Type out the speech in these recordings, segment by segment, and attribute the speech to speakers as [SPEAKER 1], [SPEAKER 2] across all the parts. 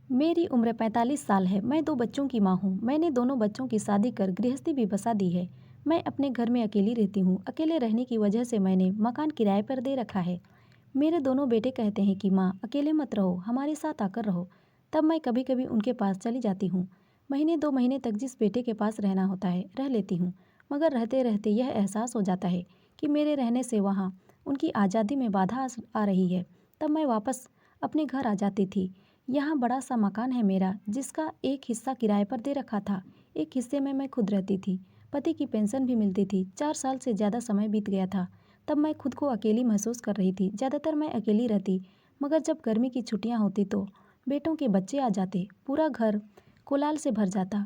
[SPEAKER 1] मेरी उम्र 45 साल है। मैं 2 बच्चों की माँ हूँ। मैंने दोनों बच्चों की शादी कर गृहस्थी भी बसा दी है। मैं अपने घर में अकेली रहती हूँ। अकेले रहने की वजह से मैंने मकान किराए पर दे रखा है। मेरे दोनों बेटे कहते हैं कि माँ अकेले मत रहो, हमारे साथ आकर रहो। तब मैं कभी-कभी उनके पास चली जाती हूँ। महीने 2 महीने तक जिस बेटे के पास रहना होता है, रह लेती हूँ। मगर रहते-रहते यह एहसास हो जाता है कि मेरे रहने से वहाँ उनकी आज़ादी में बाधा आ रही है। तब मैं वापस अपने घर आ जाती थी। यहाँ बड़ा सा मकान है मेरा, जिसका एक हिस्सा किराए पर दे रखा था। एक हिस्से में मैं खुद रहती थी। पति की पेंशन भी मिलती थी। 4 साल से ज़्यादा समय बीत गया था। तब मैं खुद को अकेली महसूस कर रही थी। ज़्यादातर मैं अकेली रहती, मगर जब गर्मी की छुट्टियाँ होती तो बेटों के बच्चे आ जाते, पूरा घर कोलाहल से भर जाता।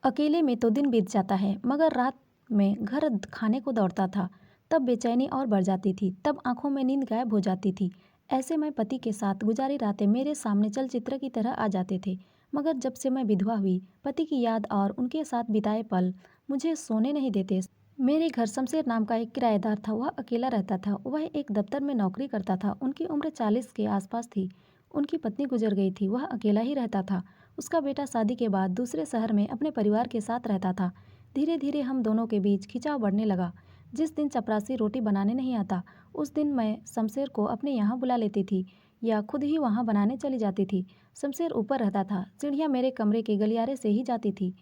[SPEAKER 1] अकेले में तो दिन बीत जाता है, मगर रात में घर खाने को दौड़ता था। तब बेचैनी और बढ़ जाती थी। तब आंखों में नींद गायब हो जाती थी। ऐसे में पति के साथ गुजारी रातें मेरे सामने चलचित्र की तरह आ जाते थे। मगर जब से मैं विधवा हुई, पति की याद और उनके साथ बिताए पल मुझे सोने नहीं देते। मेरे घर शमशेर नाम का एक किराएदार था। वह अकेला रहता था। वह एक दफ्तर में नौकरी करता था। उनकी उम्र 40 के आसपास थी। उनकी पत्नी गुजर गई थी। वह अकेला ही रहता था। उसका बेटा शादी के बाद दूसरे शहर में अपने परिवार के साथ रहता था। धीरे धीरे हम दोनों के बीच खिंचाव बढ़ने लगा। जिस दिन चपरासी रोटी बनाने नहीं आता, उस दिन मैं शमशेर को अपने यहाँ बुला लेती थी या खुद ही वहाँ बनाने चली जाती थी। शमशेर ऊपर रहता था। चिड़िया मेरे कमरे के गलियारे से ही जाती थी।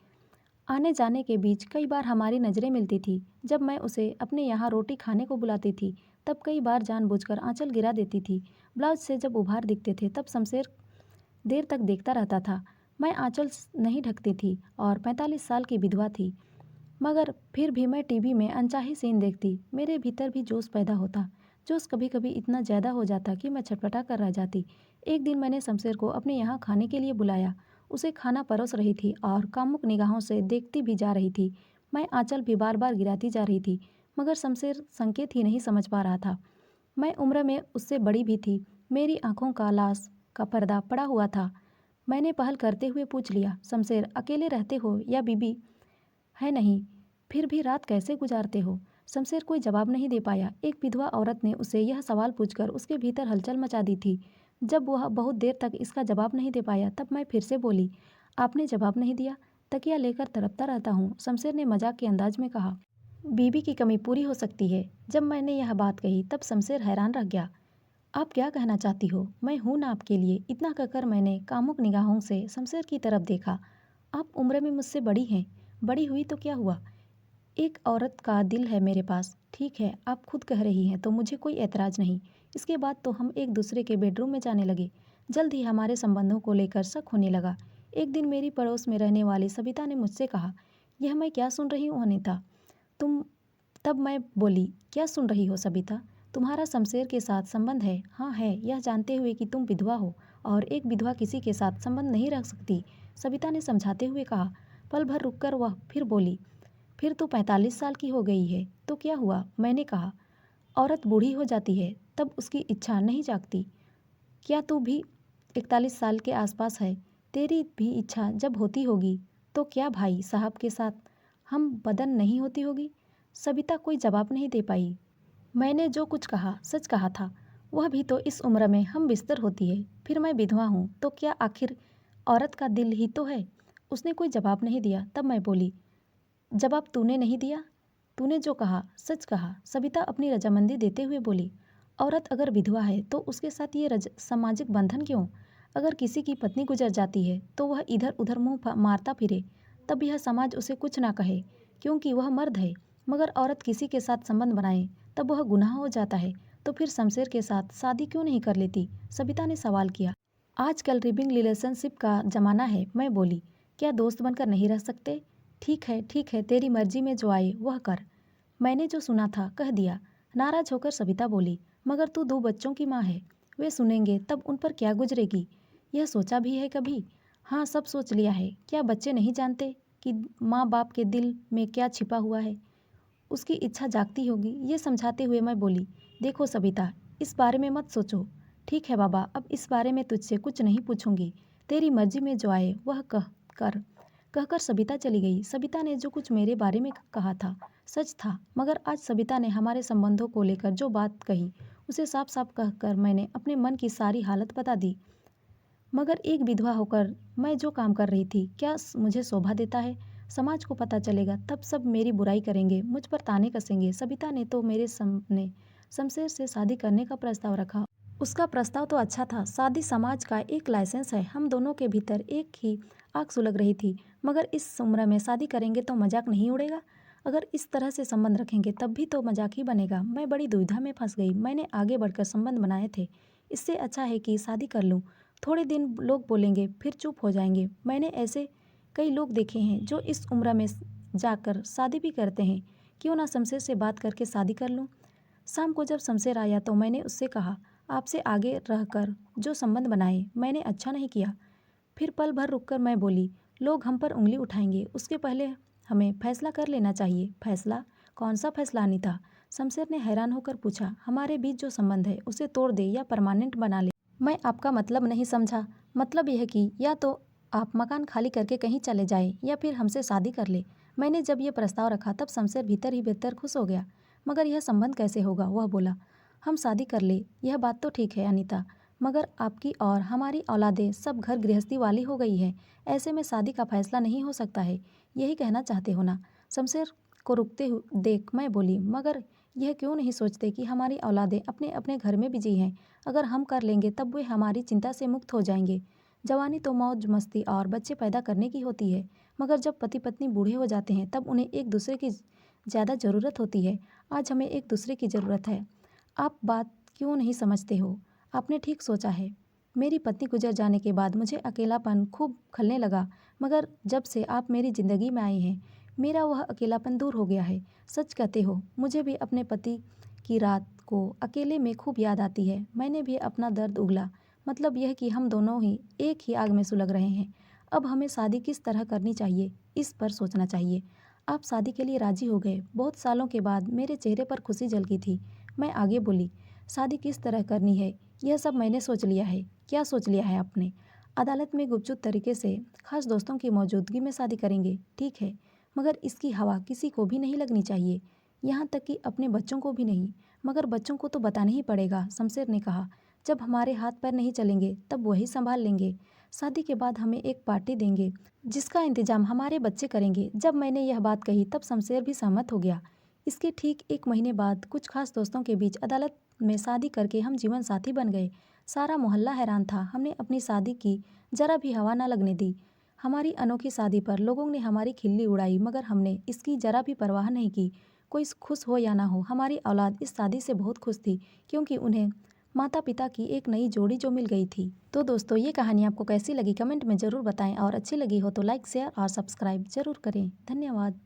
[SPEAKER 1] आने जाने के बीच कई बार हमारी नज़रें मिलती थी। जब मैं उसे अपने यहाँ रोटी खाने को बुलाती थी, तब कई बार जानबूझकर आंचल गिरा देती थी। ब्लाउज से जब उभार दिखते थे, तब शमशेर देर तक देखता रहता था। मैं आंचल नहीं ढकती थी और 45 साल की विधवा थी, मगर फिर भी मैं टीवी में अनचाही सीन देखती। मेरे भीतर भी जोश पैदा होता। जोश कभी कभी इतना ज़्यादा हो जाता कि मैं छटपटा कर रह जाती। एक दिन मैंने शमशेर को अपने यहाँ खाने के लिए बुलाया। उसे खाना परोस रही थी और कामुक निगाहों से देखती भी जा रही थी। मैं आंचल भी बार बार गिराती जा रही थी, मगर शमशेर संकेत ही नहीं समझ पा रहा था। मैं उम्र में उससे बड़ी भी थी। मेरी आंखों का लाश का पर्दा पड़ा हुआ था। मैंने पहल करते हुए पूछ लिया, शमशेर अकेले रहते हो या बीबी है? नहीं, फिर भी रात कैसे गुजारते हो? शमशेर कोई जवाब नहीं दे पाया। एक विधवा औरत ने उसे यह सवाल पूछकर उसके भीतर हलचल मचा दी थी। जब वह बहुत देर तक इसका जवाब नहीं दे पाया, तब मैं फिर से बोली, आपने जवाब नहीं दिया? तकिया लेकर तड़पता रहता हूँ, शमशेर ने मजाक के अंदाज में कहा। बीबी की कमी पूरी हो सकती है। जब मैंने यह बात कही, तब शमशेर हैरान रह गया। आप क्या कहना चाहती हो? मैं हूं ना आपके लिए। इतना कहकर मैंने कामुक निगाहों से शमशेर की तरफ देखा। आप उम्र में मुझसे बड़ी हैं। बड़ी हुई तो क्या हुआ? एक औरत का दिल है मेरे पास। ठीक है, आप खुद कह रही हैं तो मुझे कोई ऐतराज नहीं। इसके बाद तो हम एक दूसरे के बेडरूम में जाने लगे। जल्द ही हमारे संबंधों को लेकर शक होने लगा। एक दिन मेरी पड़ोस में रहने वाली सविता ने मुझसे कहा, यह मैं क्या सुन रही हूँ अनीता? तुम तब मैं बोली, क्या सुन रही हो सबिता? तुम्हारा शमशेर के साथ संबंध है? हाँ है, यह जानते हुए कि तुम विधवा हो और एक विधवा किसी के साथ संबंध नहीं रख सकती, सबिता ने समझाते हुए कहा। पल भर रुककर वह फिर बोली, फिर तो 45 साल की हो गई है, तो क्या हुआ? मैंने कहा, औरत बूढ़ी हो जाती है, तब उसकी इच्छा नहीं जागती। क्या तू भी 41 साल के आसपास है? तेरी भी इच्छा जब होती होगी, तो क्या भाई साहब के साथ हम बदन नहीं होती होगी? सबिता कोई जवाब नहीं दे पाई। मैंने जो कुछ कहा सच कहा था। वह भी तो इस उम्र में हम बिस्तर होती है। फिर मैं विधवा हूँ तो क्या आखिर औरत का दिल ही तो है? उसने कोई जवाब नहीं दिया। तब मैं बोली, जवाब तूने नहीं दिया? तूने जो कहा सच कहा, सबिता अपनी रजामंदी देते हुए बोली। औरत अगर विधवा है तो उसके साथ ये सामाजिक बंधन क्यों? अगर किसी की पत्नी गुजर जाती है तो वह इधर उधर मारता फिरे, तब यह समाज उसे कुछ ना कहे, क्योंकि वह मर्द है। मगर औरत किसी के साथ संबंध बनाए तब वह गुनाह हो जाता है। तो फिर शमशेर के साथ शादी क्यों नहीं कर लेती? सबिता ने सवाल किया। आजकल लिविंग रिलेशनशिप का जमाना है, मैं बोली। क्या दोस्त बनकर नहीं रह सकते? ठीक है, तेरी मर्जी में जो आए वह कर। मैंने जो सुना था कह दिया। नाराज होकर सबिता बोली, मगर तू 2 बच्चों की माँ है। वे सुनेंगे तब उन पर क्या गुजरेगी? यह सोचा भी है कभी? हाँ, सब सोच लिया है। क्या बच्चे नहीं जानते कि माँ बाप के दिल में क्या छिपा हुआ है? उसकी इच्छा जागती होगी। ये समझाते हुए मैं बोली, देखो सबिता, इस बारे में मत सोचो। ठीक है बाबा, अब इस बारे में तुझसे कुछ नहीं पूछूंगी। तेरी मर्जी में जो आए वह कह कर। कहकर सबिता चली गई। सबिता ने जो कुछ मेरे बारे में कहा था सच था, मगर आज सबिता ने हमारे संबंधों को लेकर जो बात कही उसे साफ साफ कहकर मैंने अपने मन की सारी हालत बता दी। मगर एक विधवा होकर मैं जो काम कर रही थी क्या मुझे शोभा देता है? समाज को पता चलेगा तब सब मेरी बुराई करेंगे, मुझ पर ताने कसेंगे। सबिता ने तो मेरे सामने शमशेर से शादी करने का प्रस्ताव रखा। उसका प्रस्ताव तो अच्छा था, शादी समाज का एक लाइसेंस है। हम दोनों के भीतर एक ही आग सुलग रही थी। मगर इस उम्र में शादी करेंगे तो मजाक नहीं उड़ेगा? अगर इस तरह से संबंध रखेंगे तब भी तो मजाक ही बनेगा। मैं बड़ी दुविधा में फंस गई। मैंने आगे बढ़कर संबंध बनाए थे। इससे अच्छा है कि शादी कर लूँ। थोड़े दिन लोग बोलेंगे फिर चुप हो जाएंगे। मैंने ऐसे कई लोग देखे हैं जो इस उम्र में जाकर शादी भी करते हैं। क्यों ना शमशेर से बात करके शादी कर लूँ। शाम को जब शमशेर आया तो मैंने उससे कहा, आपसे आगे रहकर जो संबंध बनाए मैंने अच्छा नहीं किया। फिर पल भर रुककर मैं बोली, लोग हम पर उंगली उठाएंगे, उसके पहले हमें फैसला कर लेना चाहिए। फैसला? कौन सा फैसला अनीता? शमशेर ने हैरान होकर पूछा। हमारे बीच जो संबंध है उसे तोड़ दे या परमानेंट बना ले। मैं आपका मतलब नहीं समझा। मतलब यह कि या तो आप मकान खाली करके कहीं चले जाए या फिर हमसे शादी कर ले। मैंने जब यह प्रस्ताव रखा तब शमशेर भीतर ही भीतर खुश हो गया। मगर यह संबंध कैसे होगा? वह बोला। हम शादी कर ले, यह बात तो ठीक है अनीता, मगर आपकी और हमारी औलादें सब घर गृहस्थी वाली हो गई है। ऐसे में शादी का फैसला नहीं हो सकता है। यही कहना चाहते हो ना? शमशेर को रुकते हुए देख मैं बोली, मगर यह क्यों नहीं सोचते कि हमारी औलादें अपने अपने घर में बिजी हैं। अगर हम कर लेंगे तब वे हमारी चिंता से मुक्त हो जाएंगे। जवानी तो मौज मस्ती और बच्चे पैदा करने की होती है, मगर जब पति पत्नी बूढ़े हो जाते हैं तब उन्हें एक दूसरे की ज़्यादा ज़रूरत होती है। आज हमें एक दूसरे की ज़रूरत है। आप बात क्यों नहीं समझते हो? आपने ठीक सोचा है। मेरी पत्नी गुजर जाने के बाद मुझे अकेलापन खूब खलने लगा, मगर जब से आप मेरी ज़िंदगी में आए हैं मेरा वह अकेलापन दूर हो गया है। सच कहते हो, मुझे भी अपने पति की रात को अकेले में खूब याद आती है। मैंने भी अपना दर्द उगला। मतलब यह कि हम दोनों ही एक ही आग में सुलग रहे हैं। अब हमें शादी किस तरह करनी चाहिए इस पर सोचना चाहिए। आप शादी के लिए राजी हो गए। बहुत सालों के बाद मेरे चेहरे पर खुशी झलकी थी। मैं आगे बोली, शादी किस तरह करनी है यह सब मैंने सोच लिया है। क्या सोच लिया है आपने? अदालत में गुपचुप तरीके से खास दोस्तों की मौजूदगी में शादी करेंगे, ठीक है, मगर इसकी हवा किसी को भी नहीं लगनी चाहिए, यहाँ तक कि अपने बच्चों को भी नहीं। मगर बच्चों को तो बताना ही पड़ेगा, शमशेर ने कहा। जब हमारे हाथ पैर नहीं चलेंगे तब वही संभाल लेंगे। शादी के बाद हमें एक पार्टी देंगे जिसका इंतजाम हमारे बच्चे करेंगे। जब मैंने यह बात कही तब शमशेर भी सहमत हो गया। इसके ठीक एक महीने बाद कुछ खास दोस्तों के बीच अदालत में शादी करके हम जीवन साथी बन गए। सारा मोहल्ला हैरान था। हमने अपनी शादी की जरा भी हवा न लगने दी। हमारी अनोखी शादी पर लोगों ने हमारी खिल्ली उड़ाई, मगर हमने इसकी जरा भी परवाह नहीं की। कोई खुश हो या ना हो, हमारी औलाद इस शादी से बहुत खुश थी, क्योंकि उन्हें माता पिता की एक नई जोड़ी जो मिल गई थी। तो दोस्तों, ये कहानी आपको कैसी लगी कमेंट में ज़रूर बताएं, और अच्छी लगी हो तो लाइक शेयर और सब्सक्राइब ज़रूर करें। धन्यवाद।